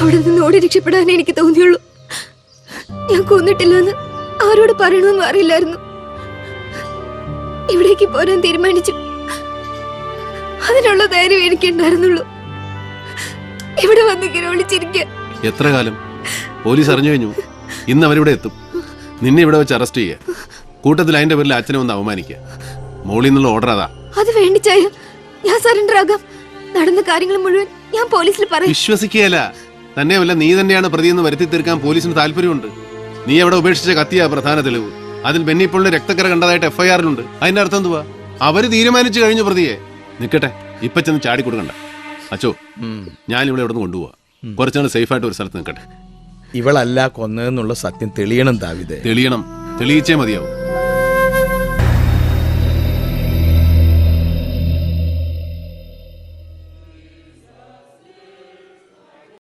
അവിടെ നിന്ന് ഓടി രക്ഷപ്പെടാനേ എനിക്ക് തോന്നിയുള്ളൂ. ഞാൻ കൊന്നിട്ടില്ലെന്ന് ആരോട് പറയണമെന്നും അറിയില്ലായിരുന്നു. ഇവിടേക്ക് പോരാൻ തീരുമാനിച്ചു. അതിനുള്ള ധൈര്യം എനിക്ക് ഉണ്ടായിരുന്നുള്ളൂ. ഇവിടെ വന്നിങ്ങനെ വിളിച്ചിരിക്കുക. എത്ര കാലം? പോലീസ് അറിഞ്ഞു കഴിഞ്ഞു. ഇന്ന് അവരിവിടെ എത്തും. നിന്നെ ഇവിടെ വെച്ച് അറസ്റ്റ് ചെയ്യുക. കൂട്ടത്തിൽ അതിന്റെ പേരിൽ അച്ഛനെ ഒന്ന് അവമാനിക്കുക. മോളിൽ നിന്നുള്ള ഓർഡർ അതാ. അത് വേണ്ടിച്ചായ ഞാൻ സറണ്ടർ ആകാം. നടന്ന കാര്യങ്ങൾ മുഴുവൻ ഞാൻ പോലീസിൽ പറയും. വിശ്വസിക്കുകയല്ല. തന്നെയല്ല, നീ തന്നെയാണ് പ്രതിയെന്ന് വരുത്തി തീർക്കാൻ പോലീസിന് താല്പര്യമുണ്ട്. നീ അവിടെ ഉപേക്ഷിച്ച കത്തിയാ പ്രധാന തെളിവ്. അതിൽ ബെന്നിപ്പോളിന്റെ രക്തക്കര കണ്ടതായിട്ട് FIR-ലുണ്ട്. അതിന്റെ അർത്ഥം എന്തുവാ? അവര് തീരുമാനിച്ചു കഴിഞ്ഞു പ്രതിയെ. നിക്കട്ടെ, ഇപ്പൊ ചെന്ന് ചാടി കൊടുക്കണ്ട. അച്ചോ, ഞാൻ ഇവിടെ ഇവിടെ നിന്ന് കൊണ്ടുപോവാ. കുറച്ചാണ് സേഫായിട്ട് ഒരു സ്ഥലത്ത് നിൽക്കട്ടെ. ഇവളല്ല കൊന്നതെന്നുള്ള സത്യം തെളിയണം ദാവീദേ. തെളിയണം. തെളിയിച്ചേ മതിയാവും.